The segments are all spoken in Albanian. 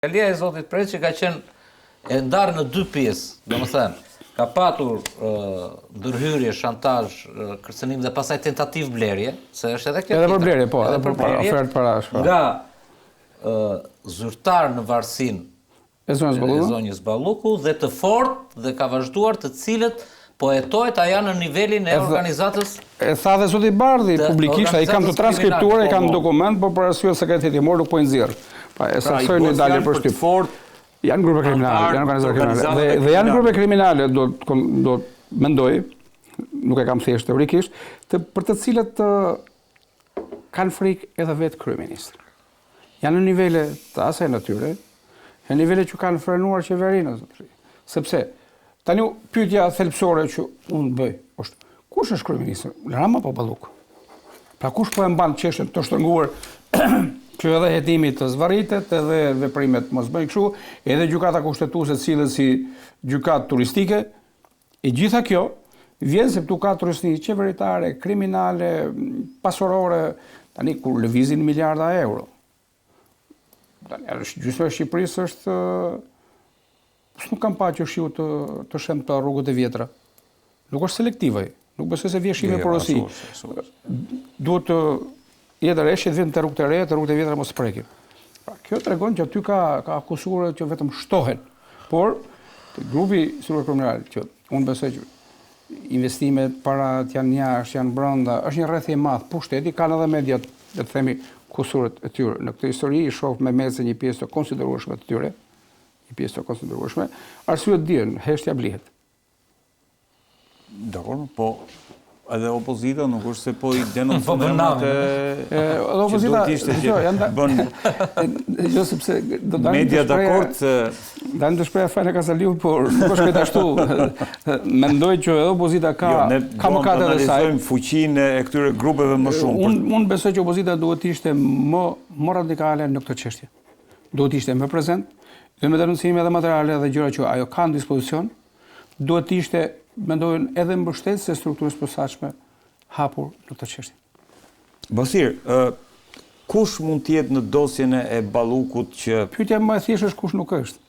Fjalia e Zotit Preçi ka qenë e ndarë në dy pjesë, domethënë, ka patur ndërhyrje, shantazh, kërcënim dhe pastaj tentativë blerje, se është edhe kjo. Edhe për blerje, po, edhe për ofertë parash. Nga zyrtar në varësinë e zonjës Balluku dhe të fortë dhe ka vazhduar të cilët po hetojt aja në nivelin e organizatës. E tha dhe zoti Bardhi publikisht, ai kam të transkriptuar, ai kam dokument, por për arsye sekretari timor nuk po i nxjerr. Pra e saksoj në dalje për shtyp. Janë grupe kriminale, janë organizata kriminale. Dhe janë grupe kriminale, do mendoj, nuk e kam thjesht teorikisht, për të cilët kanë frikë edhe vetë kryeministri. Janë në nivele të asaj natyre, në nivele që kanë frenuar qeverinë, sepse tani pyetja thelbësore që unë bëj është, kush është kryeministri? Rama apo Balluku? Pra kush po e mban çështën të shtrënguar që edhe hetimi të zvarritet, edhe veprimet mos bëjnë kështu, edhe gjykata kushtetuese cilët si gjykatë turistike, e gjitha kjo vjen se këtu ka turistike qeveritare, kriminale, pasurore, tani kur lëvizin miliarda euro. Tani gjysma e Shqipërisë është nuk kam pa që shiu të shem të rrugët e vjetra. Nuk është selektive, nuk besoj se vjen shime porosi. Duhet të jetë reshje të vjen të rrugët e reja, të rrugët e vjetra mos prekin. Pra, kjo tregon që aty ka akusure që vetëm shtohen. Por, grupi kriminal, që unë besoj që investimet, parat janë jashtë, janë brenda, është një rrethje e madh pushteti, kanë edhe mediat, le të themi, kusuret e tyre. Në këtë histori i shoh me meze një pjesë të konsiderueshme të tyre, arsyet dihen, heshtja blihet. Dakor, po edhe opozita nuk është se po i denoncohet opozita bën media dakord se dan të shpreha fjalë Kasaliu, por nuk është këtë ashtu. Mendoj që edhe opozita ka mëkate të saj. Ne fuqinë e këtyre grupeve më shumë. Unë besoj që opozita duhet të ishte më radikale në këtë çështje. Duhet të ishte më prezent, dhe me denuncime dhe materiale dhe gjëra që ajo ka në dispozicion, duhet të ishte, mendojnë, edhe mbështetës e strukturës posaçme hapur në këtë çështje. Basir, kush mund të jetë në dosjen e Ballukut që pyetja më e thjeshtë është kush nuk është.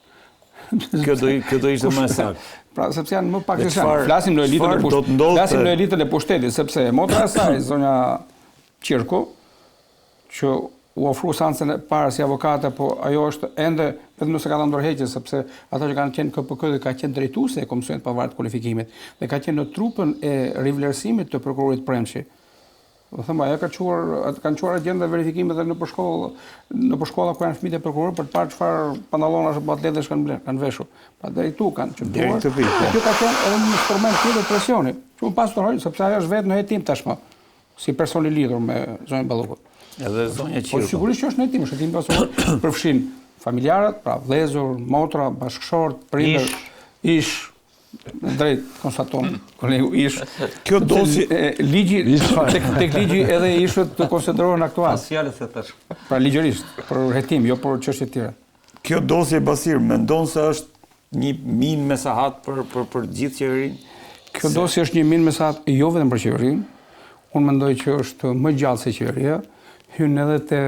Kjo do ishte më saktë. Pra, sepse janë më pak se janë. Flasim në elitën e pushtetit, sepse motra e saj, zonja Qirku, që u ofru seancën e parë si avokate, po ajo është ende vetëm nëse ka dhënë ndërheqje, sepse ata që kanë qenë KPK dhe ka qenë drejtuese e Komisionit Pavarë të Kualifikimit dhe ka qenë në trupën e rivlerësimit të prokurorit Premshi. Do them ajo kanë çuar agjenda verifikime edhe në shkolla ku janë fëmijët e prokurorit për të parë çfarë pantallonash apo atletësh kanë veshur. Pra deri këtu kanë çuar. Kjo ka qenë edhe një instrument tjetër presioni. Që pas të hoj sepse ajo është vetë në hetim tashmë, si person i lidhur me zonjën Ballukut. Edhe zonja Qirku. Po sigurisht që është në hetim, është hetim pasor përfshin familjarët, pra vëllezër, motra, bashkëshort, prindër, ish, drejt konstaton kolegu ish. Kjo dosje ligji tek ligji edhe ishët të konsiderohen aktual. Pas fjalës së tash. Pra ligjërisht, për hetim, jo për çështje të tjera. Kjo dosje Basir mendon se është një minë mesahat për gjithë qeverinë? Kjo dosje është një minë mesahat jo vetëm për qeverinë. Unë mendoj që është më gjallë se qeveria, hyn edhe te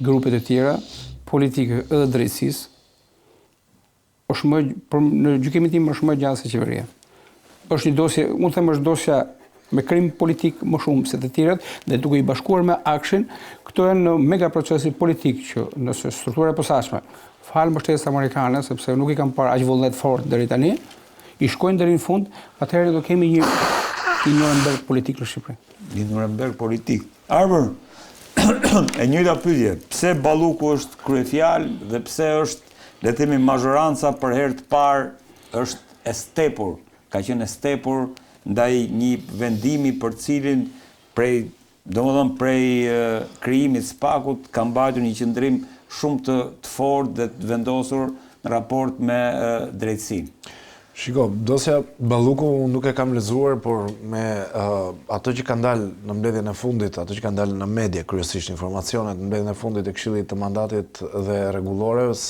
grupet e tjera politike edhe drejtësisë. Në gjykimin tim është më gjallë se qeveria. Është një dosje, unë them është dosja me krim politik më shumë se të tjerat dhe duke i bashkuar me akshin, këto janë në mega procesi politik që nëse struktura e posaçme falë mbështetjes amerikane, sepse nuk i kam parë aq vullnet fort deri tani, i shkojnë deri në fund, atëherë do kemi një Nuremberg politik në Shqipëri. Një Nuremberg politik. Arber, e njëjta pyetje, pse Balluku është kryefjalë dhe pse është, le të themi, mazhoranca për herë të parë është e stepur, ka qenë e stepur ndaj një vendimi për cilin prej krijimit SPAK-ut ka mbajtur një qëndrim shumë të fortë dhe të vendosur në raport me drejtësinë. Shiko, dosja Balluku nuk e kam lexuar, por me ato që kanë dalë në mbledhjen e fundit, ato që kanë dalë në media, kryesisht informacionet në mbledhjen e fundit e Këshillit të Mandatit dhe Rregullorës,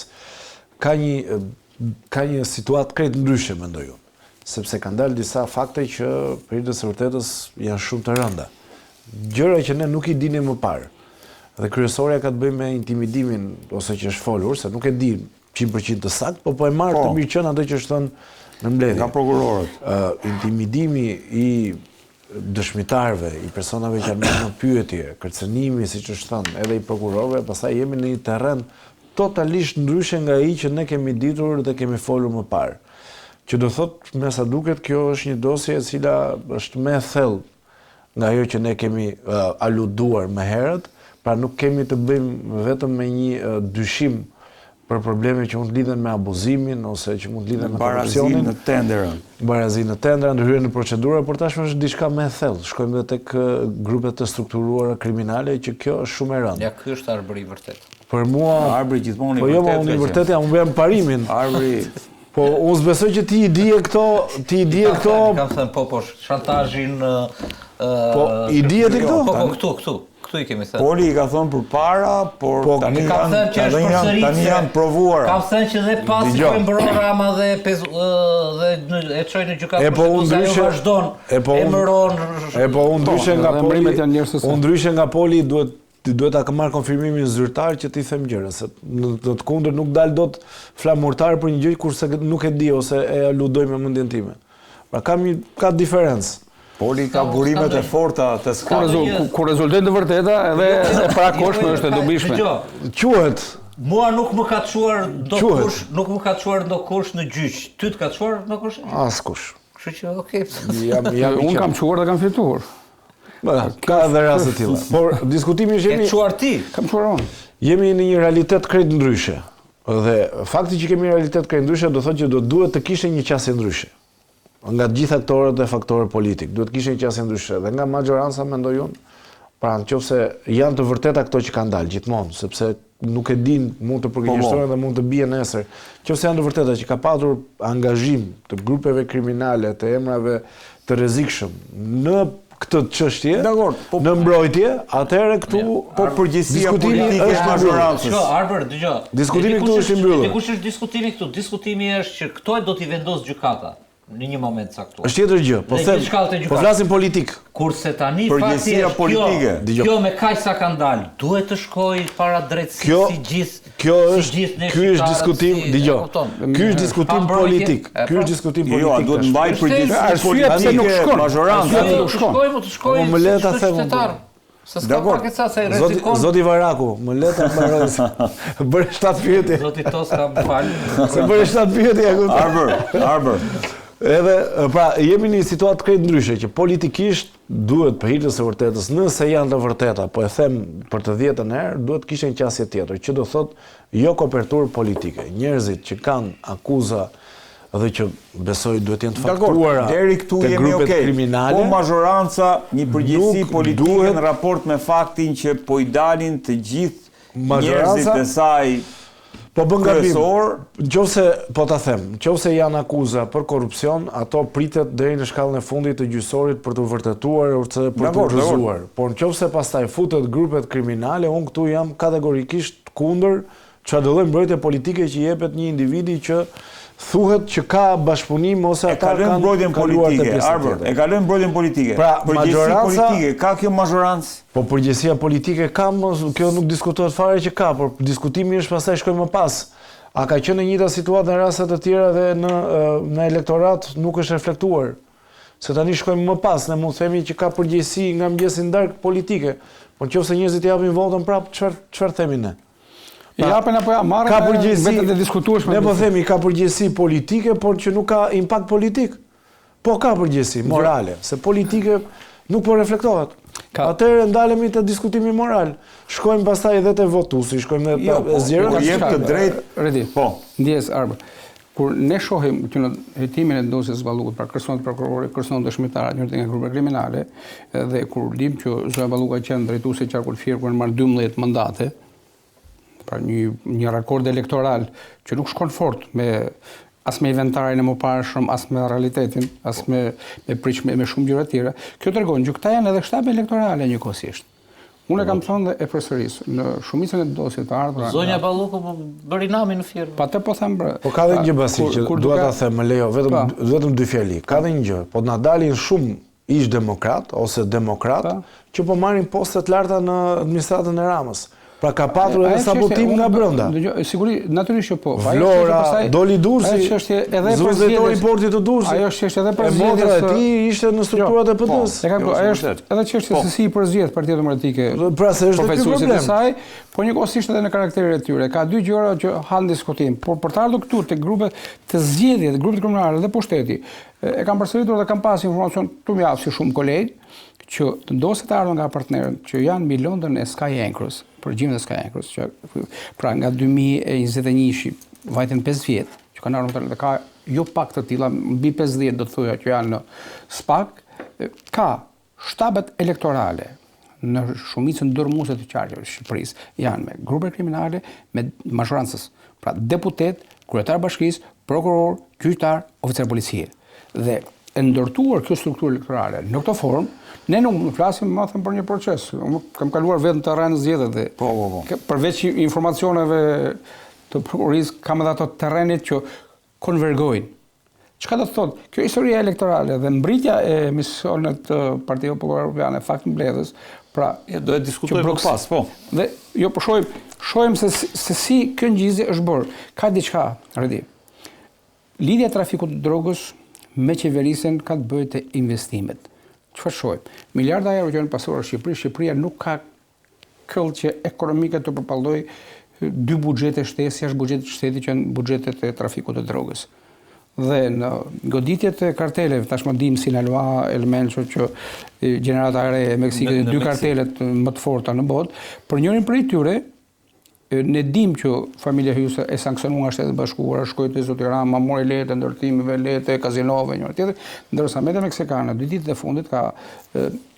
ka një situatë krejt ndryshe, mendoj unë, sepse kanë dalë disa fakte që pritës së vërtetës janë shumë të rënda. Gjëra që ne nuk i dinim më parë. Dhe kryesorja ka të bëjë me intimidimin ose që është folur, se nuk e di 100% të sakt, po e marrë të mirë qenë atë që është thënë në mbledhje. Nga prokurorët. Intimidimi i dëshmitarëve, i personave që janë në pyetje, kërcënimi, siç është thënë, edhe i prokurorëve, pastaj jemi në një terren totalisht ndryshe nga ai që ne kemi ditur dhe kemi folur më parë. Që do thot, me sa duket, kjo është një dosje e cila është më e thellë nga ajo që ne kemi aluduar më herët, pra nuk kemi të bëjmë vetëm me një dyshim për probleme që mund të lidhen me abuzimin ose që mund të lidhen me korrupsionin, në tenderën. Barazi në tendera, ndërhyrje në procedura, por tashmë është diçka më e thellë. Shkojmë edhe tek grupet të strukturuara kriminale që kjo është shumë e rëndë. Ja, ky është arbëri i vërtet. Për mua, arbëri gjithmonë po jo, unë i vërtet jam bëm parimin. Arbëri. Po unë s'besoj që ti i dije këto, Kam thënë po shantazhin po i dije ti këto? Po këtu i kemi thënë. Poli i ka thënë përpara, por tani kam thënë që është përsëritje. Janë provuara. Kam thënë që dhe pas i kojnë bërë Rama dhe e çojnë në gjykatë. E po unë ndryshe nga Poli duhet ta marr konfirmimin zyrtar që ti them gjëra, se në të kundër nuk dal dot flamurtar për një gjë kurse nuk e di ose e aludoj me mendjen time. Pra ka diferencë. Poli ka burimet e forta të skandit. Kur rezultet të vërteta edhe e parakoshme është e dobishme. Quhet. Mua nuk më ka çuar ndokush në gjyq. Ty të ka çuar ndokush? Askush. Kështu që okay. Unë kam çuar dhe kam fituar. Ka edhe raste të tilla. Por diskutimi është E çuar ti. Kam çuar unë. Jemi në një realitet krejt ndryshe. Dhe fakti që kemi një realitet krejt ndryshe do thotë që duhet të kishte një qasje ndryshe. Nga të gjitha aktorët dhe faktorët politik, duhet kishte një qasje ndryshe. Dhe nga majoranca mendoj unë, pra nëse janë të vërteta këto që kanë dalë gjithmonë, sepse nuk e din, mund të përgjigjësohen dhe mund të bien nesër. Nëse janë të vërteta që ka patur angazhim të grupeve kriminale, të emrave të rrezikshëm në këtë çështje, në mbrojtje, atëherë këtu po përgjegjësia politike e majorancës. Arbër, dëgjoj. Diskutimi këtu është i mbyllur. Dikush është diskutimi këtu. Diskutimi është që këto do t'i vendos gjykata në një moment caktuar. Është tjetër gjë, po flasim politik. Kurse tani fakti është kjo me kaq sa kanë dalë, duhet të shkojë para drejtësisë si gjithë. Ky është diskutim, dëgjoj. Ky është diskutim politik. Ky është diskutim politik. Jo, duhet mbaj përgjegjësi politike majorancës. Shkojmë. Më le ta them. Zoti Varaku, më le ta mbaroj. Bëre 7 pyetje. Zoti Toska më fal. Se bëre 7 pyetje. Arbër. Edhe, pra, jemi në një situatë krejt ndryshe, që politikisht duhet për hir të së vërtetës, nëse janë të vërteta, po e them për të 10-ën herë, duhet kishte një qasje tjetër, që do thotë jo koperturë politike. Njerëzit që kanë akuza dhe që besoj duhet jenë të faktuara deri këtu jemi kriminale. Po majoranca një përgjegjësi politike në raport me faktin që po i dalin të gjithë njerëzit e saj. Po bën gabim. Nëse po ta them, nëse janë akuza për korrupsion, ato pritet deri në shkallën e fundit të gjyqësorit për të vërtetuar ose për të rrëzuar. Por nëse pastaj futet grupet kriminale, unë këtu jam kategorikisht kundër çfarë do lloj mbrojtje politike që jepet një individi që thuhet që ka bashkëpunim ose ata kanë mbrojtjen politike. E kalojnë mbrojtjen politike. Pra, përgjegjësia politike, ka kjo majorancë? Po përgjegjësia politike ka, kjo nuk diskutohet fare që ka, por diskutimi është pastaj shkojmë më pas. A ka qenë në njëjta situatë në raste të tjera dhe në elektorat nuk është reflektuar. Se tani shkojmë më pas, ne mund të themi që ka përgjegjësi nga mëngjesi ndark politike. Por nëse njerëzit japin votën prap, çfarë themi ne? Japen apo ja marrën, ka përgjegjësi vetëm të diskutueshme. Ne po themi ka përgjegjësi politike, por që nuk ka impakt politik. Po ka përgjegjësi morale, se politike nuk po reflektohet. Atëherë ndalemi te diskutimi moral. Shkojmë pastaj edhe te votuesi, shkojmë te zgjerën. Jep të drejtë. Po. Ndjes Arbër. Kur ne shohim që në hetimin e dosjes Balukut, pra kërcënohet prokurori, kërcënohen dëshmitarët njërë nga grupe kriminale, dhe kur dim që Zoja Balluku ka qenë drejtuese e qarkut firë kur në marrë 12 mandate, pra një rekord elektoral që nuk shkon fort as me inventarin e mëparshëm, as me realitetin, as me pritshme me shumë gjëra tjera. Kjo tregon që këta janë edhe shtabe elektorale njëkohësisht. Unë e kam thënë dhe e përsëris, në shumicën e dosjet të ardhura. Zonja Balluku bëri namin në firmë. Pa të po them bre. Po ka dhe një gjë basi që duhet ta them, më lejo, vetëm 2 fjali. Ka dhe një gjë, po na dalin shumë ish demokrat ose demokrat që po marrin poste të larta në administratën e Ramës. Pra ka patur edhe sabotim nga brenda. Siguri, natyrisht që po. Vlora, doli Durrësi, zyrtari i portit të Durrësit. Ajo është edhe për zgjedhjes. E tij ishte në strukturat e PD-s. Ajo është edhe çështja se si i përzgjedh Partia Demokratike. Pra se është ky problem. Saj, po njëkohësisht edhe në karakterin e tyre. Ka dy gjëra që han diskutim, por për të ardhur këtu te grupet të zgjedhjes, grupet komunale dhe pushteti, e kam përsëritur dhe kam pas informacion të mjaft si shumë kolegë që të ndosë të ardhur nga partnerët që janë mbi Londën e Sky Anchors, përgjimin e Sky Anchors, që pra nga 2021 vajten 5 vjet, që kanë ardhur dhe ka jo pak të tilla, mbi 50 do të thoja që janë në SPAK, ka shtabet elektorale në shumicën dërmuese të qarqeve të Shqipërisë janë me grupe kriminale, me mazhorancës, pra deputet, kryetar bashkisë, prokuror, gjyqtar, oficer policie. Dhe e ndërtuar kjo strukturë elektorale në këtë formë, ne nuk flasim më them për një proces. Unë kam kaluar vetë në terren zgjedhje dhe përveç informacioneve të prokurorisë kam edhe ato terrenit që konvergojnë. Çka do të thotë? Kjo historia elektorale dhe mbritja e misionit të Partisë Popullore Evropiane, fakt mbledhës, pra do e diskutojmë më pas, po. Dhe jo po shohim se si kjo ngjizje është bërë. Ka diçka, Redi. Lidhja e trafikut të drogës me qeverisjen ka të bëjë te investimet. Çfarë shohim? Miliarda euro që janë pasur në Shqipëri, Shqipëria nuk ka këllçe ekonomike të përballlojë dy buxhete shtesë jashtë buxhetit të shtetit që janë buxhetet e trafikut të drogës. Dhe në goditjet e karteleve, tashmë dim Sinaloa, Elmenço që gjeneratare e Meksikës, dy kartelet më të forta në botë, për njërin prej tyre ne dim që familja Hyse e sankcionua nga Shtetet Bashkuara, shkoi te zoti Rama, mori lehtë ndërtimeve, lehtë kazinove, njëra tjetër, ndërsa media meksikane dy ditët e fundit ka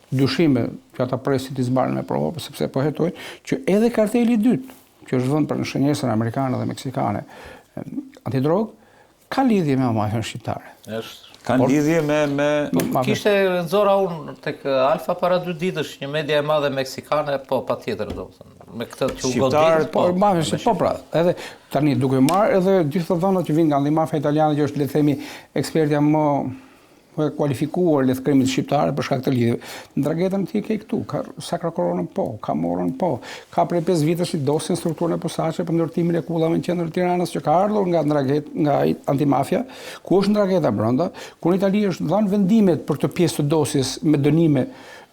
dyshime që ata presin të zbaren me provë, sepse po hetojnë që edhe karteli i dytë, që është vënë për në shenjesën amerikane dhe meksikane, antidrog, ka lidhje me mafien shqiptare. Kanë lidhje me... Kishte nxora unë tek Alfa para 2 ditësh një media e madhe meksikane, po patjetër do të thënë. Me këtë që u godit, po mafia po pra. Edhe tani duke marrë edhe gjithë dhënat që vinë nga mafia italiane që është le të themi ekspertja më kualifikuar le të krimit shqiptare për shkak të lidhjeve. Ndrangetën ti ke këtu, ka sakra koronën po, ka morën po, ka prej 5 vitesh i dosin strukturën e posaçe për ndërtimin e kullave në qendër të Tiranës që ka ardhur nga nga antimafia, ku është ndrangeta brenda, ku në Itali është dhënë vendimet për këtë pjesë të dosjes me dënime.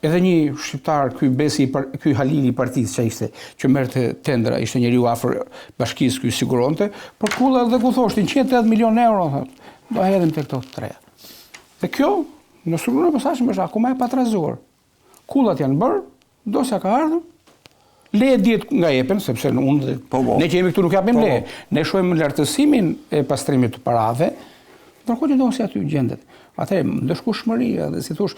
Edhe një shqiptar, ky Halili i partisë që ishte, që merrte tendra, ishte njeriu afër bashkisë, ky siguronte, por kulla dhe ku thoshtin 180 milionë euro, thotë. Do hedhim tek këto të treja. Dhe kjo, në strukturën e posaçme është akoma e patrazuar. Kullat janë bërë, dosja ka ardhur, leje dihet nga jepen, sepse ne që jemi këtu nuk japim leje. Ne shohim lartësimin e pastrimit të parave, ndërkohë që dosja aty gjendet. Atëherë, ndëshkueshmëria dhe si thosh,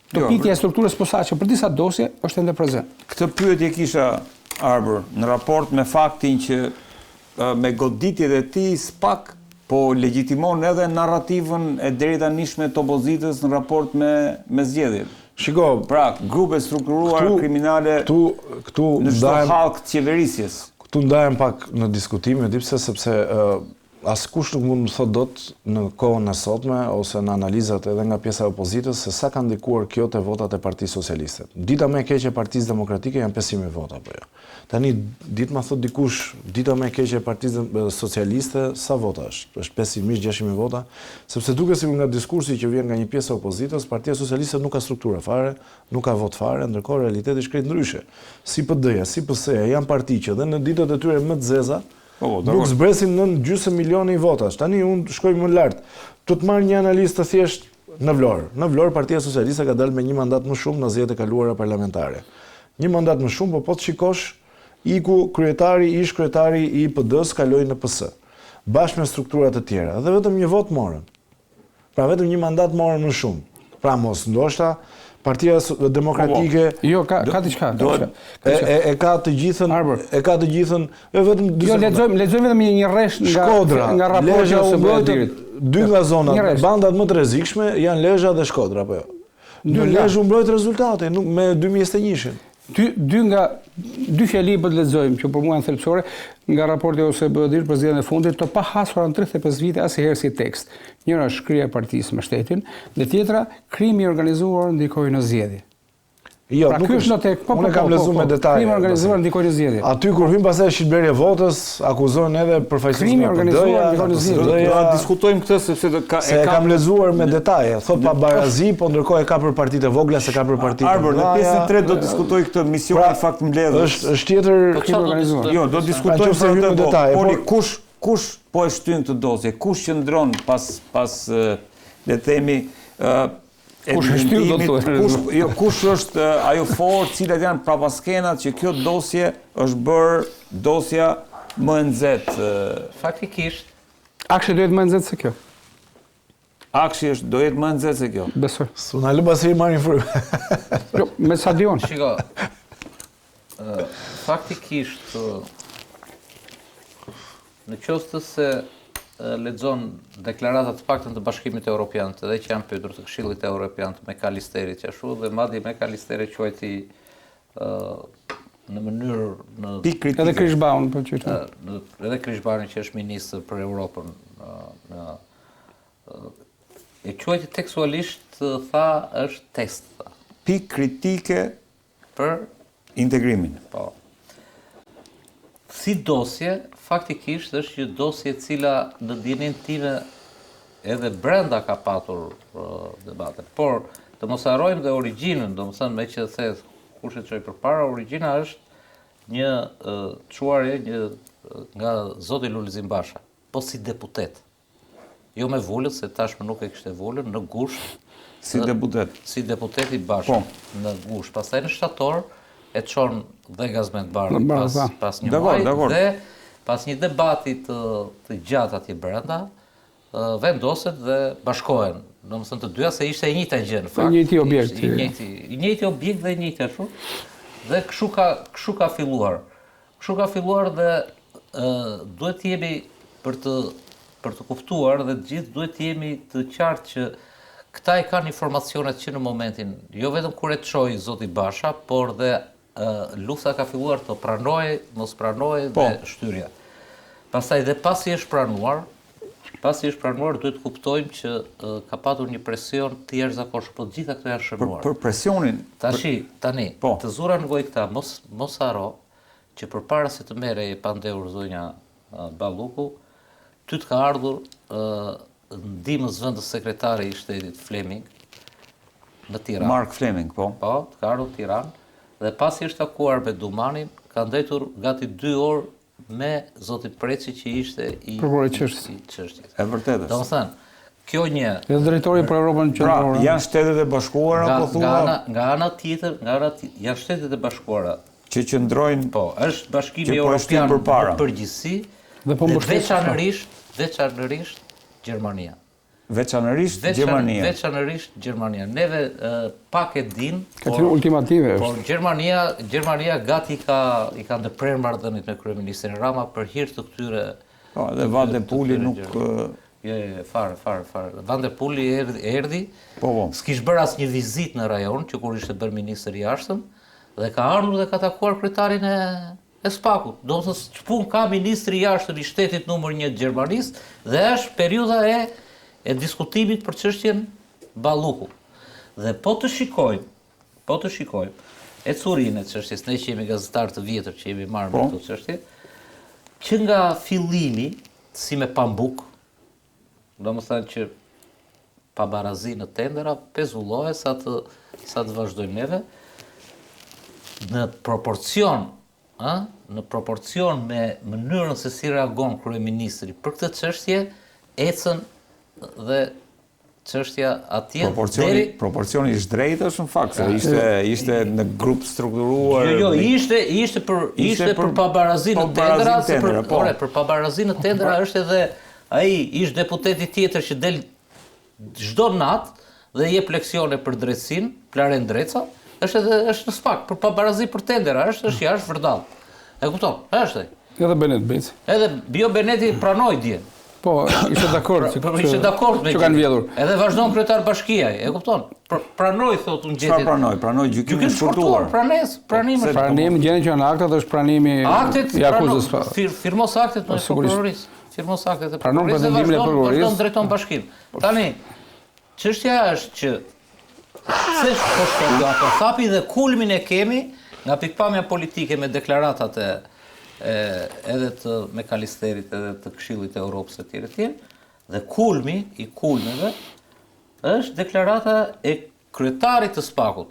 topitja e strukturës posaçe për disa dosje është ende prezent. Këtë pyetje kisha Arbër në raport me faktin që me goditjet e tij SPAK po legjitimon edhe narrativën e deri tanishme të opozitës në raport me zgjedhjet. Shiko, pra, grupe strukturuar kriminale këtu në çdo hallk të qeverisjes. Këtu ndajem pak në diskutim, di pse sepse askush nuk mund të thotë dot në kohën e sotme ose në analizat edhe nga pjesa e opozitës se sa ka ndikuar kjo te votat e Partisë Socialiste. Dita më e keqe e Partisë Demokratike janë 500.000 vota apo jo. Tani ditë më thot dikush, dita më e keqe e Partisë Socialiste sa vota është? Është 500.000-600.000 vota, sepse duket sikur nga diskursi që vjen nga një pjesë e opozitës, Partia Socialiste nuk ka strukturë fare, nuk ka vot fare, ndërkohë realiteti është krejt ndryshe. Si PD-ja, si PS-ja janë parti që dhe në ditët e tyre më të zeza nuk zbresin në gjysmë milioni votash. Tani unë shkoj më lart. Tu të marr një analistë të thjesht në Vlorë. Në Vlorë Partia Socialiste ka dalë me një mandat më shumë në zgjedhjet e kaluara parlamentare. Një mandat më shumë, po të shikosh, iku ish kryetari i PD-s kaloi në PS. Bashkë me struktura të tjera dhe vetëm një vot morën. Pra vetëm një mandat morën më shumë. Pra mos ndoshta Partia Demokratike jo ka diçka. E ka të gjithën, vetëm jo lexojmë vetëm një rresh nga raporti ose Bodirit. Dy nga zonat, bandat më të rrezikshme janë Lezhë dhe Shkodra apo jo. Në Lezhë u mbrojt rezultate me 2021-shin. Dy fjali po të lexojmë që për mua janë thelbësore nga raporti ose Bodirit për zgjedhjen e fundit, të pahasura në 35 vite asnjëherë si tekst. Njëra është shkria e partisë me shtetin, dhe tjetra krimi i organizuar ndikoi në zgjedhje. Jo, Pra nuk ky është në tek, unë kam lexuar me detaje. Krimi organizuar ndikoi në zgjedhje. Aty kur hyn pastaj shitblerje votës, akuzojnë edhe përfaqësues Krimi organizuar ndikoi në zgjedhje. Do ta diskutojmë këtë sepse e kam lexuar me detaje. Thot pa barazi, po ndërkohë e ka për partitë e vogla, se ka për partitë. Arbor, në pjesën e tretë do diskutoj këtë mision fakt mbledhës. Është tjetër Krimi organizuar. Jo, do diskutojmë nëse hyjmë në detaje. Poli kush po e shtyn këtë dosje? Kush qëndron pas le të themi Kush e shtyr, do të thuaj. Kush është ajo forë, cilat janë prapaskenat që kjo dosje është bërë dosja më e nxehtë. Faktikisht, Akshi duhet më nxehtë se kjo. Akshi do jetë më e nxehtë se kjo. Besoj. S'una lë pasi marrin frymë. Jo, me sa dion. shiko, faktikisht, në qoftë se lexon deklaratat të paktën të Bashkimit Evropian, edhe që janë pyetur të Këshillit Evropian me Kalisterit që ashtu dhe madje me Kalisteri quajti në mënyrë në Pikë kritike. Edhe Krishbaun po qytet. edhe Krishbani që është ministër për Europën e quajti tekstualisht tha është test tha, Pikë kritike për integrimin. po. Si dosje, faktikisht është një dosje e cila në dijenin time edhe brenda ka patur debate. Por, të mos harrojmë dhe origjinën, do më thënë me që the kush e çoi përpara, origjina është një çuarje nga zoti Lulzim Basha, po si deputet. Jo me vullët, se tashmë nuk e kishte vullën, në gusht. Si deputet. Si deputeti Basha, në gusht. Pastaj në shtator, e çon dhe Gazmet Bardhi pas një muaji dhe pas një debati të gjatë atje brenda, vendoset dhe bashkohen. Domethënë të dyja se ishte e njëjta gjë në fakt. I njëjti objekt. I njëjti objekt dhe e njëjta ashtu. Dhe kështu ka filluar. Kështu ka filluar dhe duhet të jemi për të kuptuar dhe të gjithë duhet të jemi të qartë që këta e kanë informacionet që në momentin, jo vetëm kur e çoi zoti Basha, por dhe lufta ka filluar të pranojë, mos pranojë dhe shtyrja. Pastaj dhe pasi është pranuar, duhet të kuptojmë që ka patur një presion të jashtëzakonshëm, po të gjitha këto janë shënuar. Për presionin. Tani, të zura në gojë këta, mos haro që përpara se të merrej pandehur zonja Balluku, ty të ka ardhur ndihmës vendës sekretari i shtetit Fleming në Tiranë. Mark Fleming, po. Po, të ka ardhur në Tiranë dhe pasi është takuar me Dumanin, ka ndëtur gati 2 orë me zotin Preci që ishte i çështjes. E vërtetë. Domethënë, kjo një Edhe drejtori për Europën Qendrore. Janë Shtetet e Bashkuara apo thua? Nga ana tjetër, janë Shtetet e Bashkuara. Që qëndrojnë, po, është Bashkimi që po e Evropian përpara. në përgjithësi Dhe po veçanërisht Gjermania. Veçanërisht Gjermania. Veçanërisht Gjermania. Neve pak e din, Ka qenë ultimative por Gjermania gati i ka ndërprer marrëdhëniet me kryeministrin Rama për hir të këtyre. Po, dhe Van der Puli nuk fare. Van der Puli erdhi. Po. S'kish bërë asnjë vizitë në rajon që kur ishte bërë ministër i jashtëm dhe ka ardhur dhe ka takuar kryetarin e SPAK-ut. Do të thotë ç'pun ka ministri i jashtëm i shtetit numër 1 të Gjermanisë dhe është periudha e diskutimit për çështjen Balluku. Dhe po të shikojmë e curinë e çështjes, ne që jemi gazetar të vjetër që jemi marrë me këtë çështje, që nga fillimi si me pambuk, domethënë që pa barazi në tendera, pezullohet sa të vazhdojmë neve në proporcion me mënyrën se si reagon kryeministri për këtë çështje, ecën dhe çështja atje proporcioni ishte drejt është në fakt, se ishte në grup strukturuar. Jo, ishte për pabarazinë në tendera, për pabarazinë në tendera është edhe ai ish deputeti tjetër që del çdo natë dhe jep leksione për drejtësinë, Plaren Dreca, është në SPAK për pabarazi për tendera, është jashtë vërdall. E kupton? Është. Edhe Benet Beci. Edhe Bio Beneti pranoi dje. Po, ishte dakord ishte dakord me që kanë vjedhur. Edhe vazhdon kryetar bashkia, e kupton? Pranoi thotë unë gjetje. Çfarë pranoi gjykimin shkurtuar. Pranim gjendje që në aktet është pranimi i akuzës. Firmos aktet me prokurorisë. Firmos aktet e prokurorisë dhe vazhdon drejton bashkinë. Tani, çështja është që Se po shkon kjo ato thapi dhe kulmin e kemi nga pikpamja politike me deklaratat edhe të McAllisterit edhe të Këshillit të Europës e tjerë, dhe kulmi i kulmeve është deklarata e kryetarit të SPAK-ut,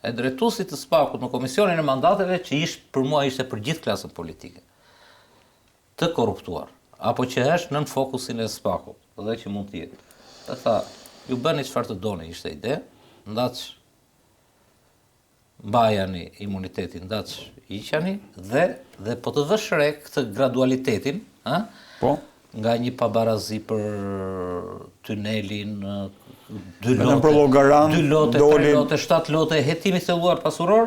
e drejtuesit të SPAK-ut në Komisionin e Mandateve, që për mua ishte për gjithë klasën politike, të korruptuar, apo që është nën fokusin e SPAK-ut, dhe që mund të jetë. Dhe tha, ju bëni çfarë të doni, ishte ide, ndaç mbajani imunitetin, ndaç hiqani, dhe po të vësh re këtë gradualitetin, nga një pabarazi për tunelin, 2 lote, 3 lote, 7 lote, hetimi thelluar pasuror,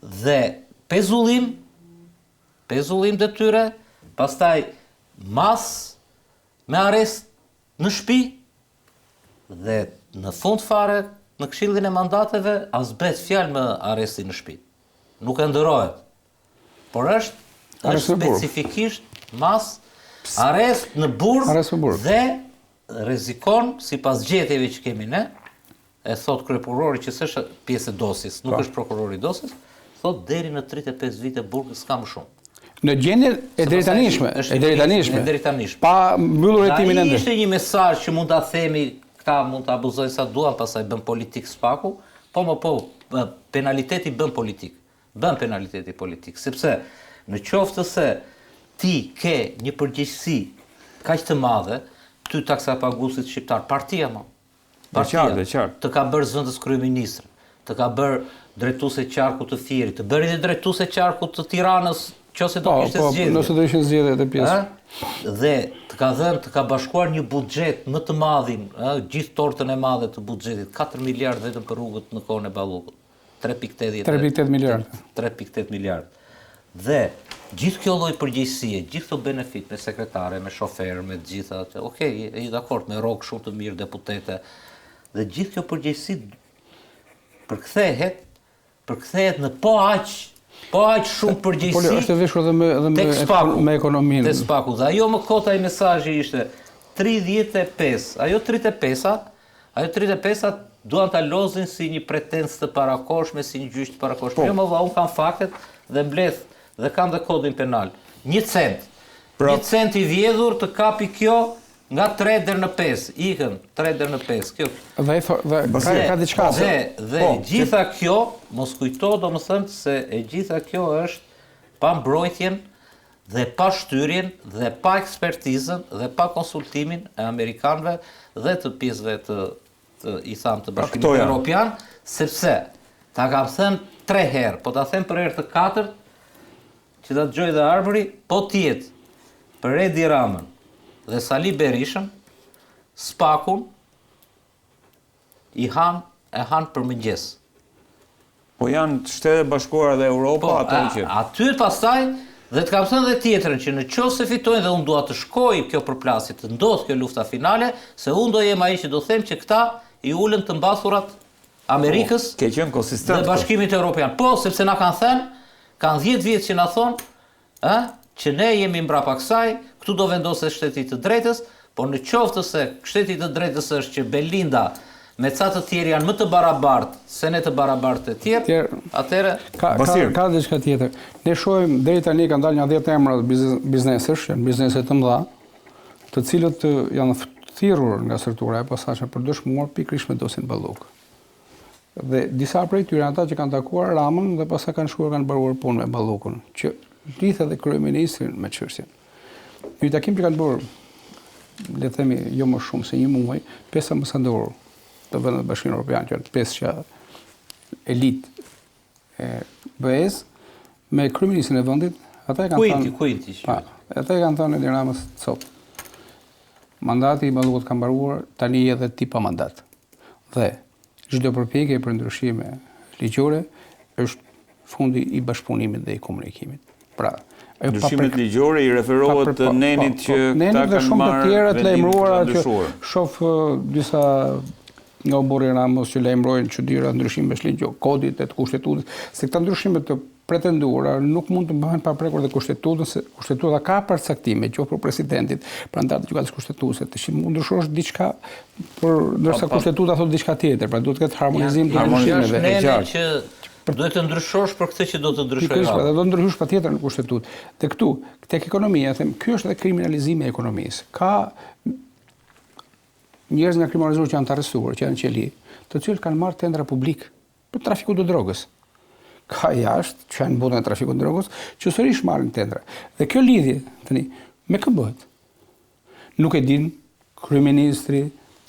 dhe pezullim detyre, pastaj mas me arrest në shtëpi, dhe në fund fare, në Këshillin e Mandateve, as bëhet fjalë me arrestin në shtëpi. Nuk e ndërohet. Por është specifikisht mas arrest në burg dhe rrezikon, sipas gjetjeve që kemi ne, e thot kryeprokurori që s'është pjesë e dosjes, nuk është prokurori i dosjes, thot deri në 35 vite burg s'ka më shumë. Në gjendjen e drejtanishme. Pa mbyllur hetimin ende. Ishte një mesazh që mund ta themi, këta mund ta abuzojnë sa duan, pastaj bën politik SPAK-u, po penaliteti bën politik. Bën penaliteti politik, sepse në qoftë se ti ke një përgjegjësi kaq të madhe, ty taksapaguesit shqiptar, partia të ka bërë zëvendës kryeministër, të ka bërë drejtuese qarku të Thierit, të bëri dhe drejtuese qarku të Tiranës, nëse do kishte zgjedhje. Nëse do ishte zgjedhje të pjesë. Dhe të ka bashkuar një buxhet më të madhin, gjithë tortën e madhe të buxhetit, 4 miliard vetëm për rrugët në kohën e Ballukut. 3.8 miliard. 3.8 miliard. Dhe gjithë kjo lloj përgjegjësie, gjithë këto benefit me sekretare, me shofer, me të gjitha, i dakord, me rrogë shumë të mirë, deputete, dhe gjithë kjo përgjegjësi përkthehet në po aq shumë përgjegjësi. Është veshur edhe me ekonominë. Te SPAK-u. Dhe ajo më kota i mesazhi ishte 35. Ajo 35 duan ta lozin si një pretencë të parakoshme, si një gjyq të parakoshme. Jo, unë kam faktet dhe mbledh dhe kam dhe kodin penal. 1 cent. 1 cent i vjedhur të kapi kjo nga 3 deri në 5. Ikën 3 deri në 5. Kjo. Dhe ka diçka. Dhe gjitha kjo, mos kujto, domethënë se e gjitha kjo është pa mbrojtjen dhe pa shtyrjen dhe pa ekspertizën dhe pa konsultimin e amerikanëve dhe të pjesëve të Bashkimit Evropian, sepse ta kam thënë 3 herë, po ta them për herë të 4, që ta dëgjoj dhe Arbëri, po tjetë për Edi Ramën dhe Sali Berishën, SPAK-un e han për mëngjes. Po janë Shtetet Bashkuara dhe Europa ato që. Aty pastaj dhe të kam thënë dhe tjetrën që në qoftë se fitojnë dhe unë dua të shkoj kjo përplasje, të ndodh kjo lufta finale, se unë do jem ai që do them që këta i ulën të mbathurat Amerikës dhe Bashkimit Evropian. Po, sepse na kanë thënë, kanë 10 vjet që na thonë, që ne jemi mbrapa kësaj, këtu do vendoset shteti të drejtës, por në qoftë se shteti të drejtës është që Belinda me ca të tjerë janë më të barabartë se ne të barabartë të tjerë, atëherë ka diçka tjetër. Ne shohim deri tani kanë dalë një 10 emra biznesesh, janë biznese të mëdha, të cilët janë thirrur nga struktura e posaçme për dëshmuar pikërisht me dosjen Balluk. Dhe disa prej tyre ata që kanë takuar Ramën dhe pastaj kanë shkuar kanë bërë punë me Ballukun, që lidhet edhe kryeministrin me çështjen. Një takim që kanë bërë, le të themi, jo më shumë se një muaj, 5 ambasadorë të vendit të Bashkimit Evropian, që janë 5 që elitë e BE-s, me kryeministrin e vendit, ata e kanë thënë. Ata e kanë thënë Edi Ramës sot. Mandati i Ballukut ka mbaruar, tani edhe ti pa mandat. Dhe çdo përpjekje për ndryshime ligjore është fundi i bashkëpunimit dhe i komunikimit. Pra, ndryshimet ligjore i referohet të nenit që ta kanë marrë të lajmëruara që shoh disa nga oborri Ramos që lajmërojnë çuditëra ndryshimesh ligjore, kodit e të kushtetutës, se këta ndryshime të pretenduara nuk mund të bëhen pa prekur dhe kushtetutën, se kushtetuta ka përcaktime, qoftë për presidentit, për anëtarët e gjykatës kushtetuese, të mund ndryshosh diçka, ndërsa kushtetuta thotë diçka tjetër, pra duhet të ketë harmonizim të ndryshimeve. Që duhet të ndryshosh për këtë që do të ndryshojë. Dhe do të ndryshosh patjetër në kushtetutë. Dhe këtu, tek ekonomia, them, ky është edhe kriminalizimi i ekonomisë. Ka njerëz nga kriminalizuar që janë të arrestuar, që janë qeli, të cilët kanë marrë tendra publik për trafikun të drogës. Ka jashtë, që janë në botën e trafikut të drogës, që sërish marrin tendra. Dhe kjo lidhje, tani, me kë bëhet? Nuk e din kryeministri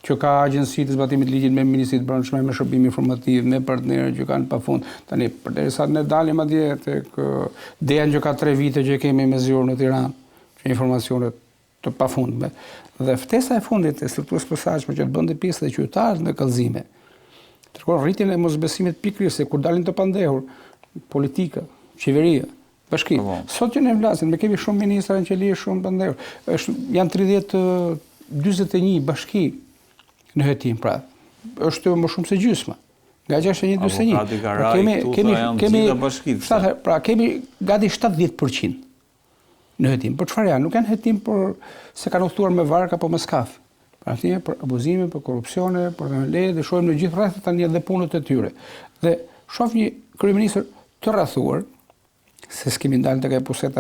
që ka agjenci të zbatimit të ligjit me Ministrinë e Brendshme, me shërbim informativ, me partnerë që kanë pafund. Tani, përderisa ne dalim atje tek Dejan që ka 3 vite që kemi me zgjuar në Tiranë, që informacione të pafundme. Dhe ftesa e fundit e strukturës posaçme që të bënte pjesë dhe qytetarët me kallëzime. Tregon rritjen e mosbesimit pikërisht se kur dalin të pandehur, politika, qeveria, bashki. Sot që ne flasim, ne kemi shumë ministra në qeli, shumë pandehur. Janë 41 bashki në hetim, pra. Është më shumë se gjysma. Nga 61-21. Pra kemi gati 70% në hetim. Për çfarë janë? Nuk janë hetim për se kanë udhëtuar me varg apo me skaf. Pra për abuzime, për korrupsione, për leje, dhe shohim në gjithë rrethet tani edhe punët e tyre. Dhe shoh një kryeministër të rrethuar, se s'kemi ndalë tek e puseta